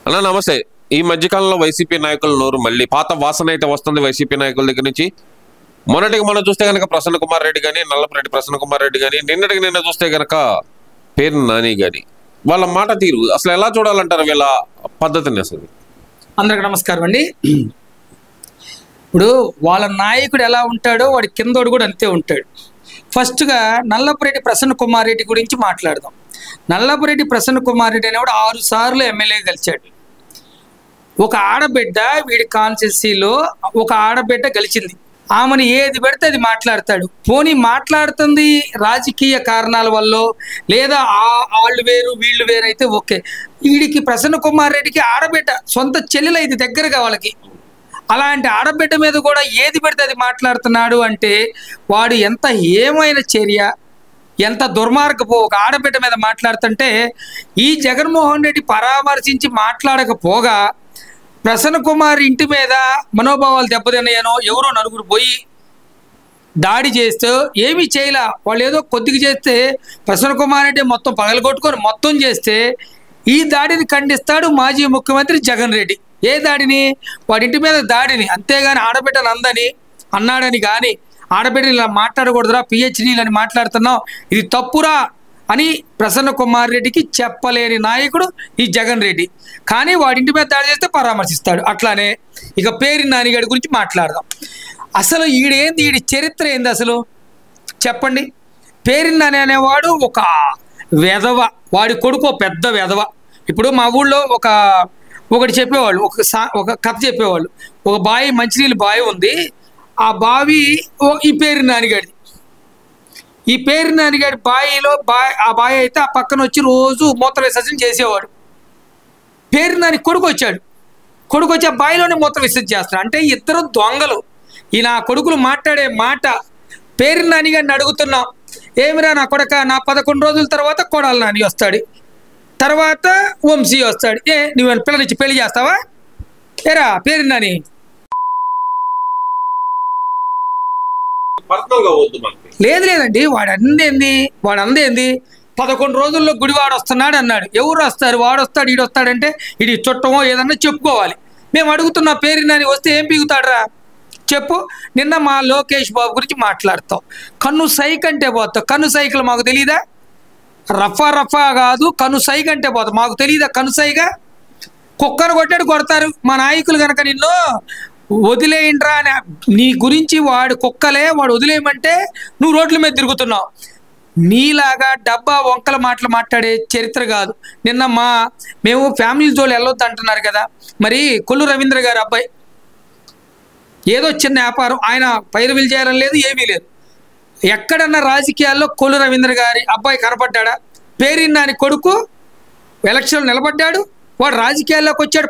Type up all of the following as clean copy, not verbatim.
అన్న నమస్తే. ఈ మధ్యకాలంలో వైసీపీ నాయకుల నోరు మళ్ళీ పాత వాసన అయితే వస్తుంది వైసీపీ నాయకుల దగ్గర నుంచి. మొన్నటికి మనం చూస్తే కనుక ప్రసన్న కుమార్ రెడ్డి కానీ, నల్లపురెడ్డి ప్రసన్న కుమార్ రెడ్డి కానీ, నిన్న చూస్తే కనుక పేరు నాని గాని, వాళ్ళ మాట తీరు అసలు ఎలా చూడాలంటారు వీళ్ళ పద్ధతిని? అసలు అందరికి నమస్కారం అండి. ఇప్పుడు వాళ్ళ నాయకుడు ఎలా ఉంటాడో వాడి కిందోడు కూడా అంతే ఉంటాడు. ఫస్ట్గా నల్లపురెడ్డి ప్రసన్న కుమార్ రెడ్డి గురించి మాట్లాడదాం. నల్లపురెడ్డి ప్రసన్న కుమార్ రెడ్డి అనేవాడు 6 సార్లు ఎమ్మెల్యే గెలిచాడు. ఒక ఆడబిడ్డ వీడి కాన్స్టిట్యూన్సీలో ఒక ఆడబిడ్డ గెలిచింది. ఆమెను ఏది పెడితే అది మాట్లాడతాడు. పోనీ మాట్లాడుతుంది రాజకీయ కారణాల వల్ల, లేదా వాళ్ళు వేరు వీళ్ళు వేరు అయితే ఓకే. వీడికి ప్రసన్న కుమార్ రెడ్డికి ఆడబిడ్డ సొంత చెల్లెలైంది దగ్గరగా వాళ్ళకి. అలాంటి ఆడబిడ్డ మీద కూడా ఏది పెడితే అది మాట్లాడుతున్నాడు అంటే వాడు ఎంత ఏమైన చర్య, ఎంత దుర్మార్గపు. ఒక ఆడబిడ్డ మీద మాట్లాడుతుంటే ఈ జగన్మోహన్ రెడ్డి పరామర్శించి మాట్లాడకపోగా ప్రసన్న కుమార్ ఇంటి మీద మనోభావాలు దెబ్బతిన్నాయనో ఎవరో నలుగురు పోయి దాడి చేస్తే ఏమీ చేయలే. వాళ్ళు ఏదో కొద్దిగా చేస్తే ప్రసన్న కుమార్ రెడ్డి మొత్తం పగలగొట్టుకొని మొత్తం చేస్తే ఈ దాడిని ఖండిస్తాడు మాజీ ముఖ్యమంత్రి జగన్ రెడ్డి. ఏ దాడిని? వాడింటి మీద దాడిని. అంతేగాని ఆడబిడ్డలు అందని అన్నాడని కానీ, ఆడబిడ్డలు ఇలా మాట్లాడకూడదురా, పిహెచ్డీలు అని మాట్లాడుతున్నావు, ఇది తప్పురా అని ప్రసన్న కుమార్ రెడ్డికి చెప్పలేని నాయకుడు ఈ జగన్ రెడ్డి. కానీ వాడింటి మీద దాడి చేస్తే పరామర్శిస్తాడు. అట్లానే ఇక పేరు నానిగాడి గురించి మాట్లాడదాం. అసలు ఈడేంది, ఈడి చరిత్ర ఏంది అసలు చెప్పండి. పేరు నాని అనేవాడు ఒక వెధవ, వాడి కొడుకు పెద్ద వెధవ. ఇప్పుడు మా ఊళ్ళో ఒకటి చెప్పేవాళ్ళు, ఒక కథ చెప్పేవాళ్ళు. ఒక బావి, మంచినీళ్ళు బావి ఉంది. ఆ బావి ఈ పేరు నానిగాడి. ఈ పేరు నానిగాడి బావిలో ఆ బావి అయితే ఆ పక్కన వచ్చి రోజు మూత్ర విసర్జన చేసేవాడు. పేరు నాని కొడుకు వచ్చి ఆ బావిలోనే మూత్ర విసర్జన చేస్తాడు. అంటే ఇద్దరు దొంగలు. ఈ నా కొడుకులు మాట్లాడే మాట పేరు నానిగాడిని అడుగుతున్నాం, ఏమిరా నా కొడక, నా 11 రోజుల తర్వాత కొడాలి నాని వస్తాడు, తర్వాత వంశీ వస్తాడు, నువ్వు పిల్లనిచ్చి పెళ్లి చేస్తావా ఏరా పేరు నాని? లేదండి. వాడు అందేంది 11 రోజుల్లో గుడివాడు వస్తున్నాడు అన్నాడు. ఎవరు వస్తారు? వాడు వస్తాడు, ఈడు వస్తాడంటే ఇది చుట్టమో ఏదన్నా చెప్పుకోవాలి. మేము అడుగుతున్నా పేరు నాని వస్తే ఏం పీగుతాడురా చెప్పు. నిన్న మా లోకేష్ బాబు గురించి మాట్లాడతాం. కన్ను సైక్ అంటే పోతావు. కన్ను సైకిల్ మాకు తెలీదా? రఫా కాదు, కన్ను సైక్ అంటే పోతావు. మాకు తెలీదా కన్ను సైగా? కుక్కను కొడతారు మా నాయకులు కనుక నిన్ను వదిలేయండ్రా అని. నీ గురించి వాడు కుక్కలే, వాడు వదిలేయమంటే నువ్వు రోడ్ల మీద తిరుగుతున్నావు. నీలాగా డబ్బా వంకల మాటలు మాట్లాడే చరిత్ర కాదు. నిన్న మేము ఫ్యామిలీ జోలు వెళ్ళొద్దు అంటున్నారు కదా. మరి కొల్లు రవీంద్ర గారి అబ్బాయి ఏదో చిన్న వ్యాపారం, ఆయన పైరువిలు చేయాలని లేదు, ఏమీ లేదు. ఎక్కడన్నా రాజకీయాల్లో కొల్లు రవీంద్ర గారి అబ్బాయి కనపడ్డా? పేరు నాని కొడుకు ఎలక్షన్లో నిలబడ్డాడు. వాడు రాజకీయాల్లోకి వచ్చాడు,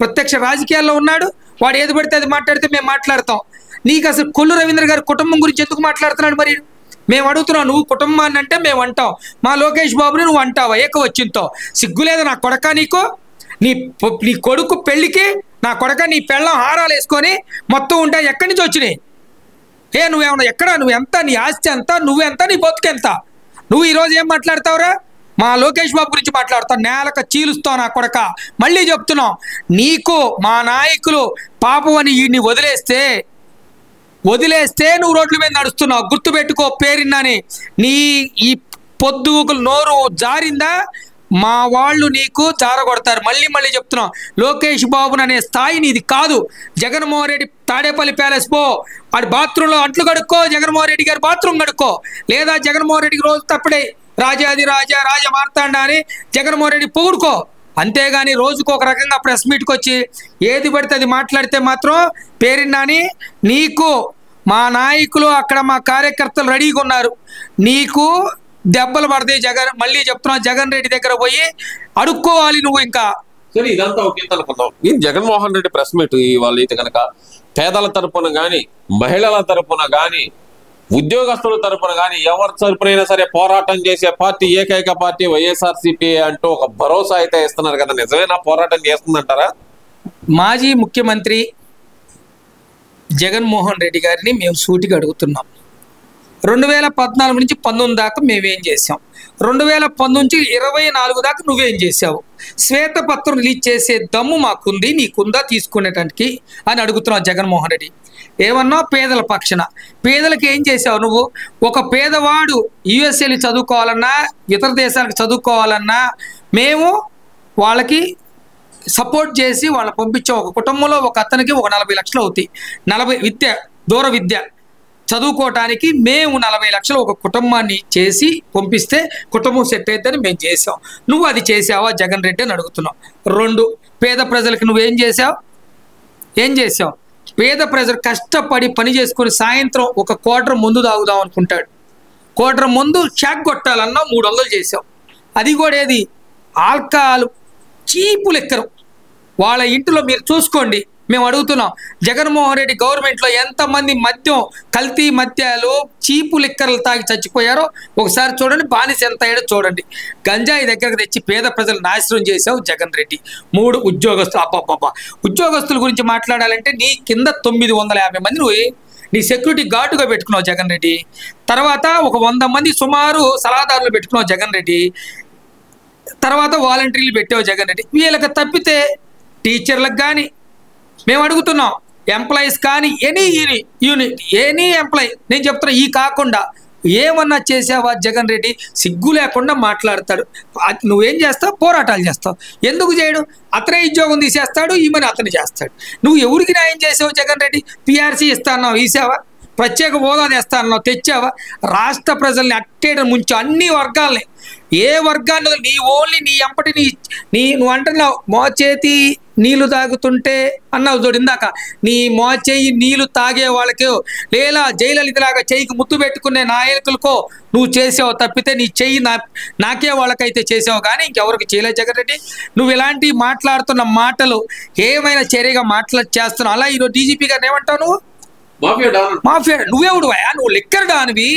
ప్రత్యక్ష రాజకీయాల్లో ఉన్నాడు. వాడు ఏది పడితే అది మాట్లాడితే మేము మాట్లాడతాం. నీకు అసలు కొల్లు రవీంద్ర గారి కుటుంబం గురించి ఎందుకు మాట్లాడుతున్నాడు? మరి మేము అడుగుతున్నాం. నువ్వు కుటుంబాన్ని అంటే మేము అంటాం, మా లోకేష్ బాబుని నువ్వు అంటావా ఏకవచ్చింతో? సిగ్గులేదు నా కొడక నీకు? నీ కొడుకు పెళ్ళికి నా కొడక నీ పెళ్ళం హారాలు వేసుకొని మొత్తం ఉంటాయి. ఎక్కడి నుంచి వచ్చినాయి? నువ్వేమన్నా ఎక్కడ? నువ్వు ఎంత? నీ ఆస్తి ఎంత? నువ్వెంత? నీ బతుకెంత? నువ్వు ఈరోజు ఏం మాట్లాడతావురా? మా లోకేష్ బాబు గురించి మాట్లాడతావు. నేలకు చీలుస్తావు నా కొడక. మళ్ళీ చెప్తున్నాం, నీకు మా నాయకులు పాపం అని వీడిని వదిలేస్తే నువ్వు రోడ్ల మీద నడుస్తున్నావు. గుర్తుపెట్టుకో పేరున్నాని. నీ ఈ పొద్దుగుకులు నోరు జారిందా మా వాళ్ళు నీకు జారగొడతారు. మళ్ళీ చెప్తున్నాం, లోకేష్ బాబుని అనే స్థాయి నీది కాదు. జగన్మోహన్ రెడ్డి తాడేపల్లి ప్యాలెస్ పో, వాడి బాత్రూంలో అంట్లు కడుక్కో, జగన్మోహన్ రెడ్డి గారి బాత్రూమ్ కడుక్కో. లేదా జగన్మోహన్ రెడ్డికి రోజు తప్పుడే రాజాది రాజా మార్తాండ అని జగన్మోహన్ రెడ్డి పొగుడుకో. అంతేగాని రోజుకు ఒక రకంగా ప్రెస్ మీట్కి వచ్చి ఏది పడితే అది మాట్లాడితే మాత్రం పేరున్నాని నీకు మా నాయకులు అక్కడ మా కార్యకర్తలు రెడీగా ఉన్నారు. నీకు దెబ్బలు పడతాయి. మళ్ళీ చెప్తున్నా, జగన్ రెడ్డి దగ్గర పోయి అడుక్కోవాలి నువ్వు. ఇంకా సరే, ఇదంతా ఒకే అనుకుందాం. ఈ జగన్మోహన్ రెడ్డి ప్రెస్ మీట్ వాళ్ళు అయితే కనుక పేదల తరపున కానీ, మహిళల తరపున కానీ, ఉద్యోగస్తుల తరపున కానీ, ఎవరి తరపునైనా సరే పోరాటం చేసే పార్టీ ఏకైక పార్టీ వైఎస్ఆర్సీపీ అంటూ ఒక భరోసా అయితే ఇస్తున్నారు కదా. నిజమేనా? పోరాటం చేస్తుందంటారా? మాజీ ముఖ్యమంత్రి జగన్మోహన్ రెడ్డి గారిని మేము సూటిగా అడుగుతున్నాం. 2014 నుంచి 19 దాకా మేమేం చేసాం, 2019 నుంచి 24 దాకా నువ్వేం చేసావు, శ్వేతపత్రం రిలీజ్ చేసే దమ్ము మాకుంది, నీకుందా తీసుకునేటానికి అని అడుగుతున్నావు జగన్మోహన్ రెడ్డి. ఏమన్నా పేదల పక్షాన, పేదలకు ఏం చేసావు నువ్వు? ఒక పేదవాడు యుఎస్ఏని చదువుకోవాలన్నా ఇతర దేశాలకు చదువుకోవాలన్నా మేము వాళ్ళకి సపోర్ట్ చేసి వాళ్ళని పంపించాం. ఒక కుటుంబంలో ఒక అతనికి ఒక 40 లక్షలు అవుతాయి, 40 దూర విద్య చదువుకోవటానికి మేము 40 లక్షలు ఒక కుటుంబాన్ని చేసి పంపిస్తే కుటుంబం సెట్ అవుతుందని మేము చేసాం. నువ్వు అది చేసావా జగన్ రెడ్డి అని అడుగుతున్నావు. 2, పేద ప్రజలకు నువ్వేం చేసావు? ఏం చేసావు? పేద ప్రజలు కష్టపడి పని చేసుకొని సాయంత్రం ఒక క్వార్టర్ ముందు తాగుదాం అనుకుంటాడు, క్వార్టర్ ముందు షాక్ కొట్టాలన్నా 300 చేసావు. అది కూడా ఏది? ఆల్కహాల్ చీపు లెక్కరు. వాళ్ళ ఇంటిలో మీరు చూసుకోండి. మేము అడుగుతున్నాం, జగన్మోహన్ రెడ్డి గవర్నమెంట్లో ఎంతమంది మద్యం, కల్తీ మద్యాలు, చీపు లిక్కర్లు తాగి చచ్చిపోయారో ఒకసారి చూడండి. బానిస ఎంత అయ్యాడో చూడండి. గంజాయి దగ్గరకు తెచ్చి పేద ప్రజలు నాశనం చేసావు జగన్ రెడ్డి. 3 ఉద్యోగస్తులు. అబ్బాబ్బా, ఉద్యోగస్తుల గురించి మాట్లాడాలంటే నీ కింద 950 మంది నువ్వు నీ సెక్యూరిటీ గార్డుగా పెట్టుకున్నావు జగన్ రెడ్డి. తర్వాత ఒక 100 మంది సుమారు సలహాదారులు పెట్టుకున్నావు జగన్ రెడ్డి. తర్వాత వాలంటీర్లు పెట్టావు జగన్ రెడ్డి. వీళ్ళకి తప్పితే టీచర్లకు కానీ మేము అడుగుతున్నాం, ఎంప్లాయీస్ కానీ ఎనీ యూనిట్ ఎనీ ఎంప్లాయీ నేను చెప్తున్నా, ఈ కాకుండా ఏమన్నా చేసావా జగన్ రెడ్డి? సిగ్గు లేకుండా మాట్లాడతాడు. నువ్వేం చేస్తావు? పోరాటాలు చేస్తావు. ఎందుకు చేయడు? అతనే ఉద్యోగం తీసేస్తాడు, ఈమెను అతను చేస్తాడు. నువ్వు ఎవరికి న్యాయం చేసావు జగన్ రెడ్డి? పిఆర్సీ ఇస్తా అన్నావు, ఇసావా? ప్రత్యేక హోదా తెస్తా అన్నావు, తెచ్చావా? రాష్ట్ర ప్రజల్ని అట్టేయడం ముంచు, అన్ని వర్గాల్ని, ఏ వర్గాన్ని నీ ఓన్లీ నీ ఎంపటి నువ్వు అంటున్నావు మోచేతి నీళ్లు తాగుతుంటే అన్నావు చూడు ఇందాక, నీ మోచేయి నీళ్లు తాగే వాళ్ళకో లేదా జయలలితలాగా చెయ్యికి ముద్దు పెట్టుకునే నాయకులకో నువ్వు చేసావు తప్పితే నీ చెయ్యి నాకే వాళ్ళకైతే చేసావు కానీ ఇంకెవరికి చేయలేదు జగన్ రెడ్డి. నువ్వు ఇలాంటి మాట్లాడుతున్న మాటలు ఏమైనా చర్యగా చేస్తున్నావు. అలా ఈరోజు డీజీపీ గారిని ఏమంటావు? నువ్వు మాఫియా నువ్వెవడు? నువ్వు లిక్కర్ దానివి,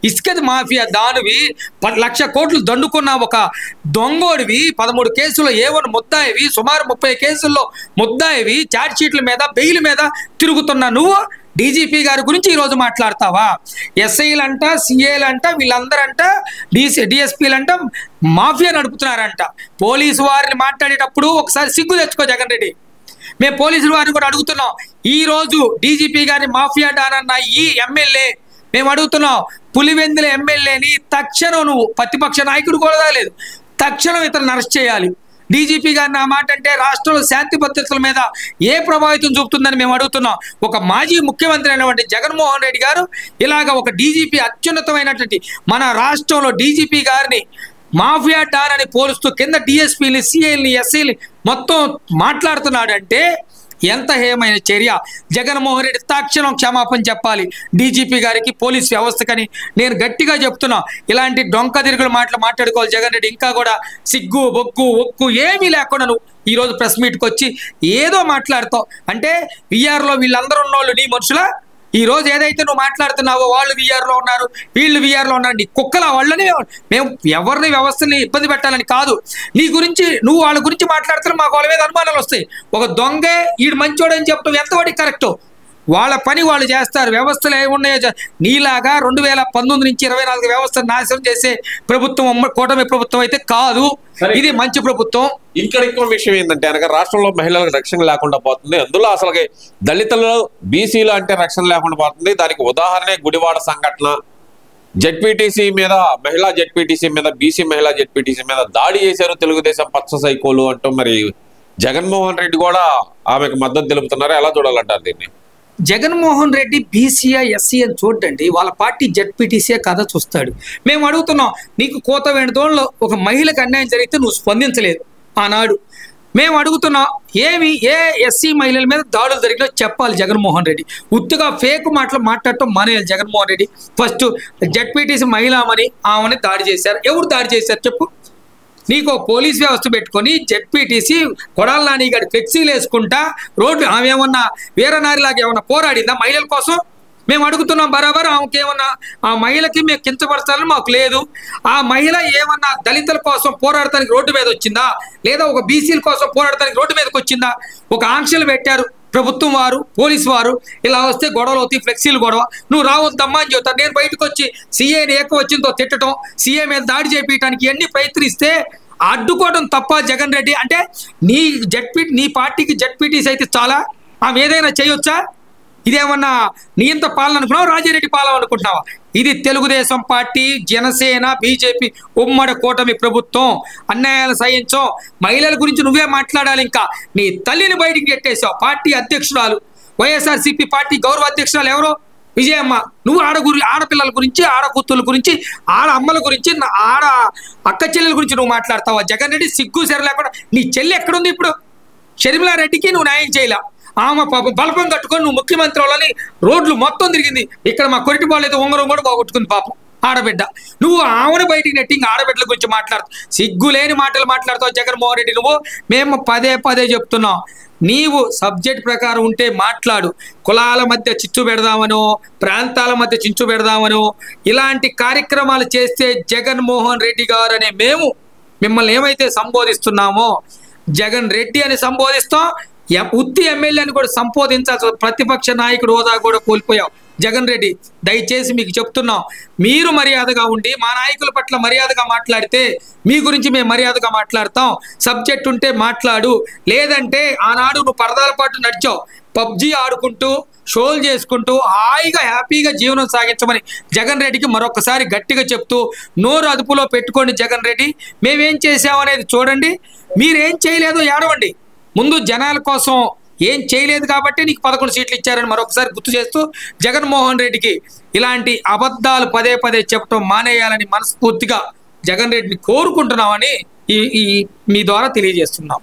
ఇసుకది మాఫియా దానివి, 10 లక్షల కోట్లు దండుకున్న ఒక దొంగోడివి, 13 కేసుల్లో ఏవని ముద్దాయివి, సుమారు 30 కేసుల్లో ముద్దాయివి, ఛార్జ్ షీట్ల మీద బెయిల్ మీద తిరుగుతున్నా నువ్వు డీజీపీ గారి గురించి ఈరోజు మాట్లాడతావా? ఎస్ఐలంట, సిఏలంట, వీళ్ళందరంట, డిఎస్పీలంట మాఫియా నడుపుతున్నారంట. పోలీసు వారిని మాట్లాడేటప్పుడు ఒకసారి సిగ్గు తెచ్చుకో జగన్ రెడ్డి. మేము పోలీసుల వారిని కూడా అడుగుతున్నాం, ఈ రోజు డీజీపీ గారిని మాఫియా డానన్న ఈ ఎమ్మెల్యే మేము అడుగుతున్నాం, పులివెందుల ఎమ్మెల్యేని తక్షణం నువ్వు, ప్రతిపక్ష నాయకుడు కూడా లేదు, తక్షణం ఇతను అరెస్ట్ చేయాలి. డీజీపీ గారిని ఆ మాట అంటే రాష్ట్రంలో శాంతి భద్రతల మీద ఏ ప్రభావితం చూపుతుందని మేము అడుగుతున్నాం. ఒక మాజీ ముఖ్యమంత్రి అయినటువంటి జగన్మోహన్ రెడ్డి గారు ఇలాగ ఒక డీజీపీ, అత్యున్నతమైనటువంటి మన రాష్ట్రంలో డీజీపీ గారిని మాఫియా డాన్ అని పోలుస్తూ కింద డిఎస్పీని, సిఐని, ఎస్ఐని మొత్తం మాట్లాడుతున్నాడంటే ఎంత హేమైన చర్య. జగన్మోహన్ రెడ్డి తక్షణం క్షమాపణ చెప్పాలి డీజీపీ గారికి, పోలీస్ వ్యవస్థకని నేను గట్టిగా చెప్తున్నా. ఇలాంటి డొంక తిరుగుల మాట్లాడుకోవాలి జగన్ రెడ్డి. ఇంకా కూడా సిగ్గు, బొగ్గు, ఒక్కు ఏమీ లేకుండా నువ్వు ఈరోజు ప్రెస్ మీట్కి వచ్చి ఏదో మాట్లాడతావు. అంటే విఆర్లో వీళ్ళందరూ ఉన్నోళ్ళు నీ మనుషులా? ఈ రోజు ఏదైతే నువ్వు మాట్లాడుతున్నావో వాళ్ళు వీఆర్లో ఉన్నారు, వీళ్ళు వీఆర్లో ఉన్నారు, నీ కుక్కల వాళ్ళని మేము ఎవరిని వ్యవస్థని ఇబ్బంది పెట్టాలని కాదు. నీ గురించి నువ్వు వాళ్ళ గురించి మాట్లాడుతున్నా మాకు వాళ్ళ మీద అనుమానాలు వస్తాయి. ఒక దొంగే ఈడు మంచోడని చెప్తావు, ఎంతవాడికి కరెక్టు? వాళ్ళ పని వాళ్ళు చేస్తారు. వ్యవస్థలు ఏమున్నాయో నీలాగా 2019 నుంచి 24 వ్యవస్థను నాశనం చేసే ప్రభుత్వం కూటమి ప్రభుత్వం అయితే కాదు. ఇది మంచి ప్రభుత్వం. ఇక్కడ ఇంకో విషయం ఏంటంటే కనుక రాష్ట్రంలో మహిళలకు రక్షణ లేకుండా పోతుంది. అందులో అసలు దళితులు, బీసీలు అంటే రక్షణ లేకుండా పోతుంది. దానికి ఉదాహరణ గుడివాడ సంఘటన. జెడ్పీటీసీ మీద, మహిళా జెడ్పీటీసీ మీద, బీసీ మహిళా జెడ్పీటీసీ మీద దాడి చేశారు తెలుగుదేశం పచ్చ సైకోలు అంటూ మరి జగన్మోహన్ రెడ్డి కూడా ఆమెకు మద్దతు తెలుపుతున్నారు. ఎలా చూడాలంటారు దీన్ని? జగన్మోహన్ రెడ్డి బీసీఆ, ఎస్సీ అని చూడండి, వాళ్ళ పార్టీ జెడ్పీటీసీఏ కథ చూస్తాడు. మేము అడుగుతున్నాం, నీకు కోతవేణితోళ్ళు ఒక మహిళకు అన్యాయం జరిగితే నువ్వు స్పందించలేదు ఆనాడు. మేము అడుగుతున్నాం, ఏ ఎస్సీ మహిళల మీద దాడులు జరిగినా చెప్పాలి జగన్మోహన్ రెడ్డి. ఉత్తుగా ఫేక్ మాటలు మాట్లాడటం మానేయాలి జగన్మోహన్ రెడ్డి. ఫస్ట్ జెడ్పీటీసీ మహిళామని ఆమెని దాడి చేశారు. ఎవరు దాడి చేశారు చెప్పు? నీకు పోలీస్ వ్యవస్థ పెట్టుకొని జెడ్పీటీసీ కొడాల నాని గారి ఫ్లెక్సీలు వేసుకుంటా రోడ్డు ఆమె ఏమన్నా వీరనారిలాగా ఏమన్నా పోరాడిందా మహిళల కోసం? మేము అడుగుతున్నాం బరాబర్. ఆమెకి ఏమన్నా ఆ మహిళకి మేము కించపరచాలని మాకు లేదు. ఆ మహిళ ఏమన్నా దళితుల కోసం పోరాడటానికి రోడ్డు మీద వచ్చిందా? లేదా ఒక బీసీల కోసం పోరాడటానికి రోడ్డు మీదకి వచ్చిందా? ఒక ఆంక్షలు పెట్టారు ప్రభుత్వం వారు, పోలీసు వారు ఇలా వస్తే గొడవలు అవుతాయి, ఫ్లెక్సీలు గొడవ, నువ్వు రావద్దమ్మా అని చెబుతారు. నేను బయటకు వచ్చి సీఏని ఏకవచనంతో తిట్టడం, సీఏ మీద దాడి చేయించడానికి ఇవన్నీ ప్రయత్నిస్తే అడ్డుకోవడం తప్ప జగన్ రెడ్డి అంటే నీ పార్టీకి జడ్పీటీస్ అయితే చాలా, ఆమె ఏదైనా చేయొచ్చా? ఇదేమన్నా నియంత పాలన అనుకున్నావు, రాజారెడ్డి పాలన అనుకుంటున్నావా? ఇది తెలుగుదేశం పార్టీ, జనసేన, బీజేపీ ఉమ్మడి కూటమి ప్రభుత్వం. అన్యాయాలు సహించం. మహిళల గురించి నువ్వే మాట్లాడాలి. ఇంకా నీ తల్లిని బయటికి పెట్టేశావు. పార్టీ అధ్యక్షురాలు, వైఎస్ఆర్సీపీ పార్టీ గౌరవ అధ్యక్షురాలు ఎవరో విజయమ్మ, నువ్వు ఆడపిల్లల గురించి, ఆడకూతుల గురించి, ఆడ అమ్మల గురించి, ఆడ అక్క చెల్లెల గురించి నువ్వు మాట్లాడతావా? జగన్ రెడ్డి సిగ్గు సెర లేకుండా నీ చెల్లి ఎక్కడుంది ఇప్పుడు? షర్మిలారెడ్డికి నువ్వు న్యాయం చేయలే. ఆమె పాపం బలపం కట్టుకొని నువ్వు ముఖ్యమంత్రి వాళ్ళని రోడ్లు మొత్తం తిరిగింది. ఇక్కడ మా కొరిటిపాలు అయితే ఉంగరం కూడా పోగొట్టుకుంది పాపం ఆడబిడ్డ. నువ్వు ఆమెను బయటికి నెట్టి ఇంకా ఆడబిడ్డల గురించి మాట్లాడుతావు. సిగ్గు లేని మాటలు మాట్లాడుతావు జగన్మోహన్ రెడ్డి. నువ్వు మేము పదే చెప్తున్నాం, నీవు సబ్జెక్ట్ ప్రకారం ఉంటే మాట్లాడు. కులాల మధ్య చిచ్చు పెడదామనో, ప్రాంతాల మధ్య చిచ్చు పెడదామనో ఇలాంటి కార్యక్రమాలు చేస్తే జగన్మోహన్ రెడ్డి గారు అనే మేము మిమ్మల్ని ఏమైతే సంబోధిస్తున్నామో జగన్ రెడ్డి అని సంబోధిస్తాం. ఉత్తి ఎమ్మెల్యేని కూడా సంబోధించాల్సి, ప్రతిపక్ష నాయకుడు హోదా కూడా కోల్పోయావు జగన్ రెడ్డి. దయచేసి మీకు చెప్తున్నాం, మీరు మర్యాదగా ఉండి మా నాయకుల పట్ల మర్యాదగా మాట్లాడితే మీ గురించి మేము మర్యాదగా మాట్లాడతాం. సబ్జెక్ట్ ఉంటే మాట్లాడు, లేదంటే ఆనాడు నువ్వు పరదాల పాటు నడిచావు. పబ్జీ ఆడుకుంటూ, షోలు చేసుకుంటూ హాయిగా హ్యాపీగా జీవనం సాగించమని జగన్ రెడ్డికి మరొకసారి గట్టిగా చెప్తూ, నోరు అదుపులో పెట్టుకోండి జగన్ రెడ్డి. మేమేం చేసామనేది చూడండి, మీరేం చేయలేదో ఏడవండి. ముందు జనాల కోసం ఏం చేయలేదు కాబట్టి నీకు 11 సీట్లు ఇచ్చారని మరొకసారి గుర్తు చేస్తూ, జగన్మోహన్ రెడ్డికి ఇలాంటి అబద్ధాలు పదే చెప్పడం మానేయాలని మనస్ఫూర్తిగా జగన్ రెడ్డిని కోరుకుంటున్నామని మీ ద్వారా తెలియజేస్తున్నాం.